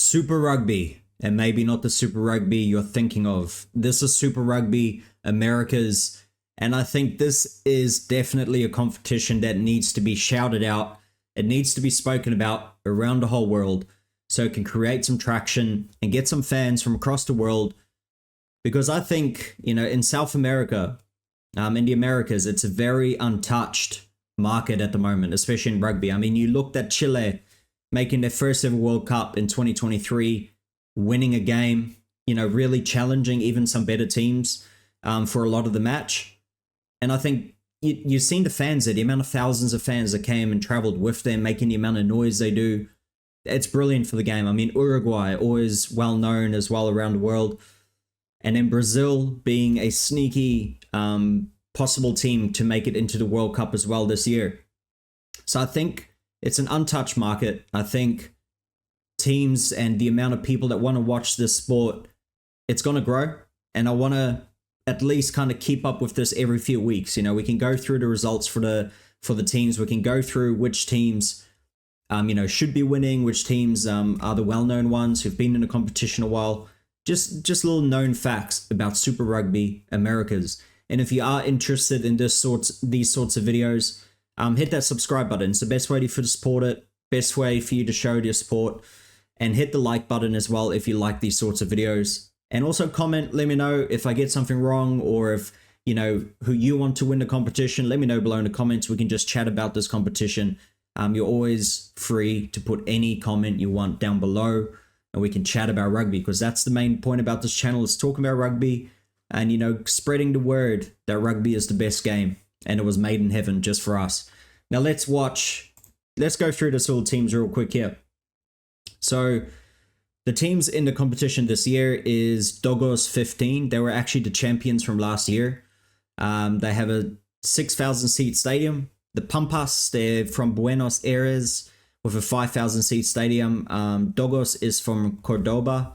Super Rugby, and maybe not the Super Rugby you're thinking of. This is Super Rugby Americas, and I think this is definitely a competition that needs to be shouted out. It needs to be spoken about around the whole world so it can create some traction and get some fans from across the world. Because I think, in South America, in the Americas, it's a very untouched market at the moment, especially in rugby. I mean, you looked at Chile making their first ever World Cup in 2023, winning a game, really challenging even some better teams for a lot of the match. And I think you've seen the fans there, the amount of thousands of fans that came and traveled with them, making the amount of noise they do. It's brilliant for the game. I mean, Uruguay, always well known as well around the world. And then Brazil being a sneaky possible team to make it into the World Cup as well this year. So I think it's an untouched market. I think teams and the amount of people that want to watch this sport, it's going to grow. And I want to at least kind of keep up with this every few weeks. We can go through the results for the teams. We can go through which teams, should be winning, which teams are the well-known ones who've been in the competition a while. Just little known facts about Super Rugby Americas. And if you are interested in these sorts of videos, hit that subscribe button. It's the best way for you to support it, best way for you to show your support, and hit the like button as well if you like these sorts of videos. And also comment, let me know if I get something wrong, or if, who you want to win the competition. Let me know below in the comments. We can just chat about this competition. You're always free to put any comment you want down below, and we can chat about rugby, because that's the main point about this channel, is talking about rugby and, spreading the word that rugby is the best game and it was made in heaven just for us. Now let's go through this little teams real quick here. So the teams in the competition this year is Dogos 15. They were actually the champions from last year. They have a 6,000 seat stadium. The Pampas, they're from Buenos Aires with a 5,000 seat stadium. Dogos is from Cordoba.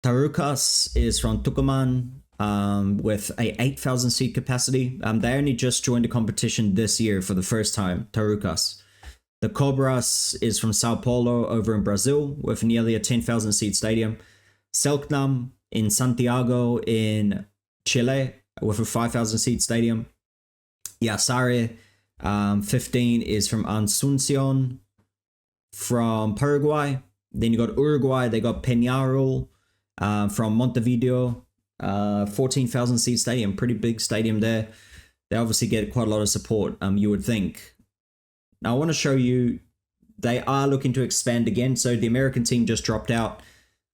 Tarucas is from Tucumán with a 8,000 seat capacity. They only just joined the competition this year for the first time, Tarucas. The Cobras is from Sao Paulo over in Brazil with nearly a 10,000 seat stadium. Selknam in Santiago in Chile with a 5,000 seat stadium. Yasare 15 is from Asunción from Paraguay. Then you got Uruguay, they got Peñarol from Montevideo, 14,000 seat stadium, pretty big stadium there. They obviously get quite a lot of support, you would think. Now I want to show you, they are looking to expand again. So the American team just dropped out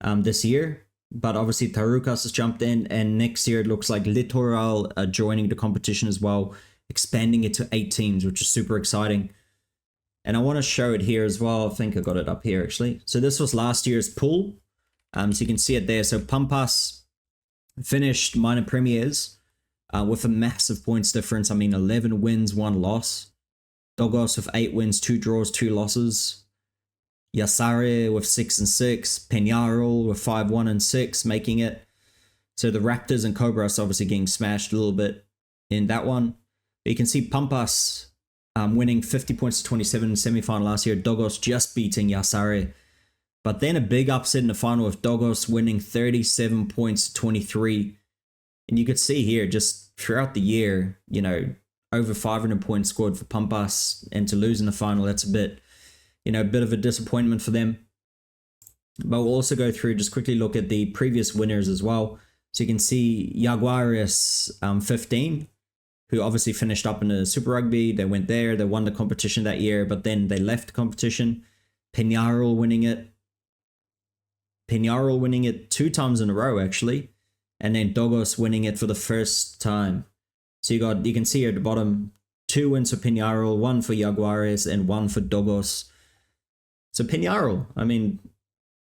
this year, but obviously Tarucas has jumped in, and next year it looks like Litoral are joining the competition as well, expanding it to 8 teams, which is super exciting. And I want to show it here as well. I think I got it up here actually. So this was last year's pool. So you can see it there. So Pampas finished minor premiers with a massive points difference. I mean, 11 wins, 1 loss. Dogos with 8 wins, 2 draws, 2 losses. Yasare with 6 and 6. Peñarol with 5-1 and 6, making it. So the Raptors and Cobras obviously getting smashed a little bit in that one. But you can see Pampas winning 50 points to 27 in the semi-final last year. Dogos just beating Yasare. But then a big upset in the final with Dogos winning 37 points to 23. And you could see here, just throughout the year, over 500 points scored for Pampas, and to lose in the final, that's a bit of a disappointment for them. But we'll also go through, just quickly look at the previous winners as well. So you can see Jaguares 15, who obviously finished up in the Super Rugby. They went there, they won the competition that year, but then they left the competition. Peñarol winning it 2 times in a row actually, and then Dogos winning it for the first time. So you can see here at the bottom, 2 wins for Peñarol, 1 for Jaguares, and 1 for Dogos. So Peñarol, I mean,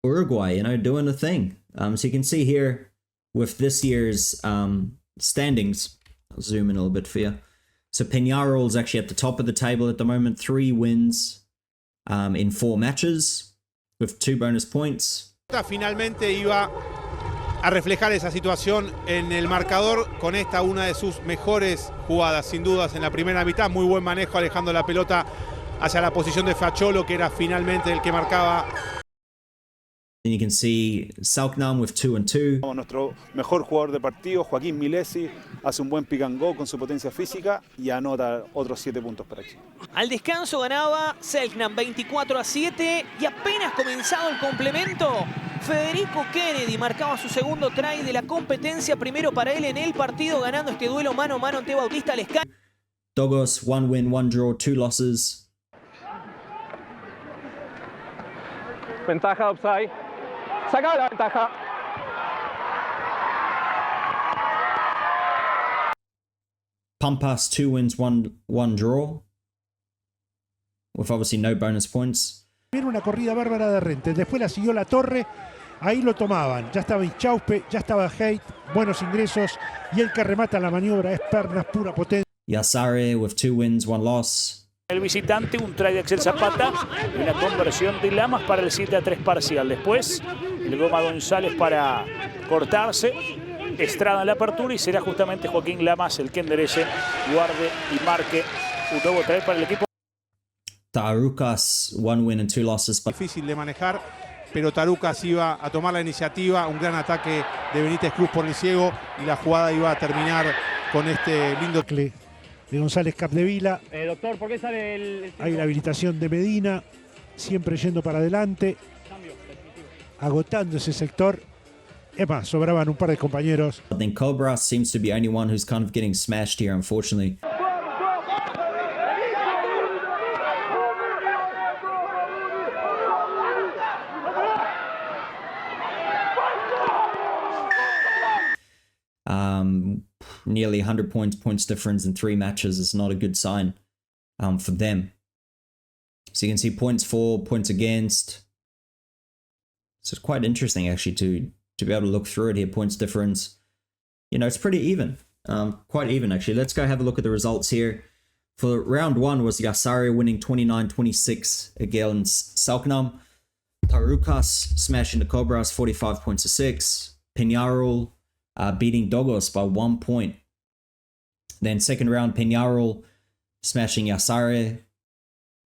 Uruguay, doing the thing. So you can see here with this year's standings, I'll zoom in a little bit for you. So Peñarol is actually at the top of the table at the moment, 3 wins in 4 matches with 2 bonus points. Finalmente iba a reflejar esa situación en el marcador con esta, una de sus mejores jugadas, sin dudas, en la primera mitad. Muy buen manejo, alejando la pelota hacia la posición de Facholo, que era finalmente el que marcaba And you can see Selknam with 2 and 2. Nuestro mejor jugador de partido, Joaquín Milesi, hace un buen pick and go con su potencia física y anota otros 7 puntos para Chile. Al descanso ganaba Selknam 24-7 y apenas comenzado el complemento, Federico Kennedy marcaba su segundo try de la competencia, primero para él en el partido, ganando este duelo mano a mano ante Bautista Lescano. Dogos, 1 win, 1 draw, 2 losses. Ventaja offside. Saca la ventaja. Pampas, 2 wins, 1 draw. With obviously no bonus points. Era una corrida bárbara de Rente. Después la siguió La Torre. Ahí lo tomaban. Ya estaba Ichaupe, ya estaba Haidt. Buenos ingresos. Y el que remata la maniobra es Pernas, pura potencia. Yasare with 2 wins, 1 loss. El visitante, un try de Axel Zapata y una conversión de Lamas para el 7-3 parcial. Después, el Goma González para cortarse. Estrada en la apertura y será justamente Joaquín Lamas el que enderece, guarde y marque un nuevo try para el equipo. Tarukas, 1 win and 2 losses. Difícil de manejar, pero Tarukas iba a tomar la iniciativa. Un gran ataque de Benítez Cruz por el ciego y la jugada iba a terminar con este lindo De González Capdevila. Doctor, ¿por qué sale el Hay la habilitación de Medina, siempre yendo para adelante, agotando ese sector. Es más, sobraban un par de compañeros. I think Cobra seems to be the only one who's kind of getting smashed here, unfortunately. Nearly 100 points difference in 3 matches is not a good sign for them. So you can see points for, points against. So it's quite interesting actually to be able to look through it here. Points difference. You know, it's pretty even. Quite even actually. Let's go have a look at the results here. For round 1 was Yasari winning 29-26 against Selknam. Tarukas smashing the Cobras 45 points to 6. Peñarol beating Dogos by 1 point. Then second round, Peñarol smashing Yasare.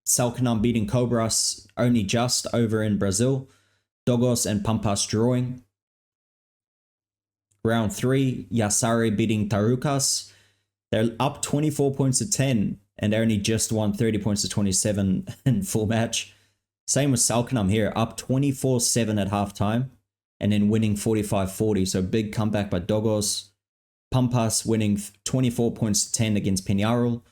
Selknam beating Cobras only just over in Brazil. Dogos and Pampas drawing. Round 3, Yasare beating Tarukas. They're up 24 points to 10 and they only just won 30 points to 27 in full match. Same with Selknam here, up 24-7 at halftime and then winning 45-40. So big comeback by Dogos. Pampas winning 24 points to 10 against Peñarol.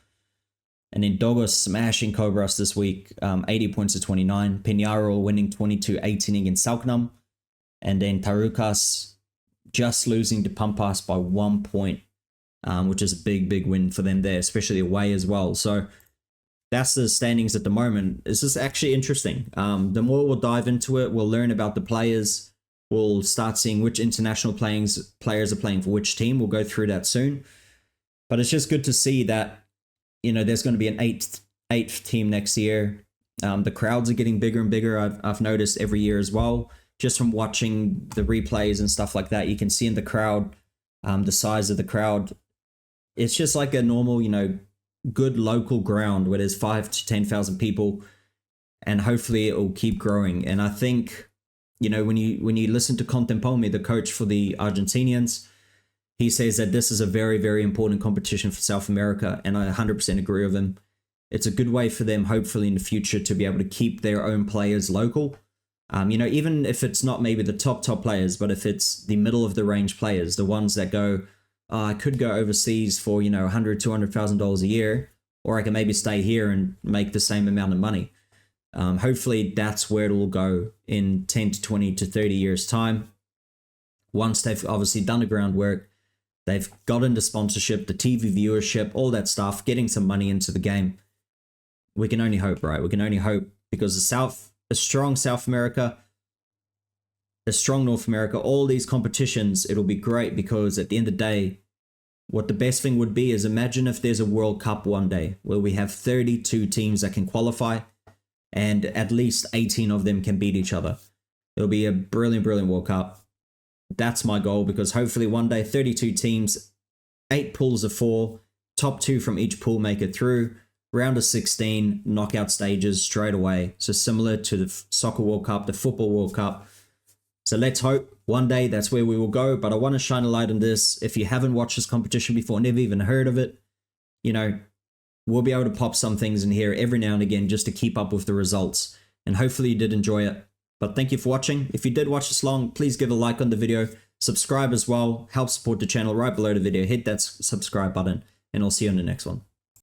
And then Dogos smashing Cobras this week, 80 points to 29. Peñarol winning 22-18 against Selknam. And then Tarukas just losing to Pampas by 1 point, which is a big win for them there, especially away as well. So that's the standings at the moment. This is actually interesting. The more we'll dive into it, we'll learn about the players. We'll start seeing which international players are playing for which team. We'll go through that soon. But it's just good to see that, you know, there's going to be an eighth team next year. The crowds are getting bigger and bigger. I've noticed every year as well. Just from watching the replays and stuff like that, you can see in the crowd, the size of the crowd. It's just like a normal, you know, good local ground where there's 5,000 to 10,000 people, and hopefully it will keep growing. And I think, you know, when you listen to Contempome, the coach for the Argentinians, he says that this is a very important competition for South America, and I 100% agree with him. It's a good way for them, hopefully in the future, to be able to keep their own players local. You know, even if it's not maybe the top players, but if it's the middle of the range players, the ones that go, oh, I could go overseas for, you know, $100,000 to $200,000 a year, or I can maybe stay here and make the same amount of money. Hopefully that's where it will go in 10 to 20 to 30 years time. Once they've obviously done the groundwork, they've got into sponsorship, the TV viewership, all that stuff, getting some money into the game. We can only hope, right? We can only hope, because a strong South America, a strong North America, all these competitions, it'll be great, because at the end of the day, what the best thing would be is, imagine if there's a World Cup one day where we have 32 teams that can qualify and at least 18 of them can beat each other. It'll be a brilliant World Cup. That's my goal, because hopefully one day 32 teams, 8 pools of 4, top 2 from each pool make it through. Round of 16, knockout stages straight away. So similar to the Soccer World Cup, the Football World Cup. So let's hope one day that's where we will go. But I want to shine a light on this. If you haven't watched this competition before, never even heard of it, you know, we'll be able to pop some things in here every now and again just to keep up with the results. And hopefully you did enjoy it. But thank you for watching. If you did watch this long, please give a like on the video. Subscribe as well. Help support the channel right below the video. Hit that subscribe button. And I'll see you on the next one.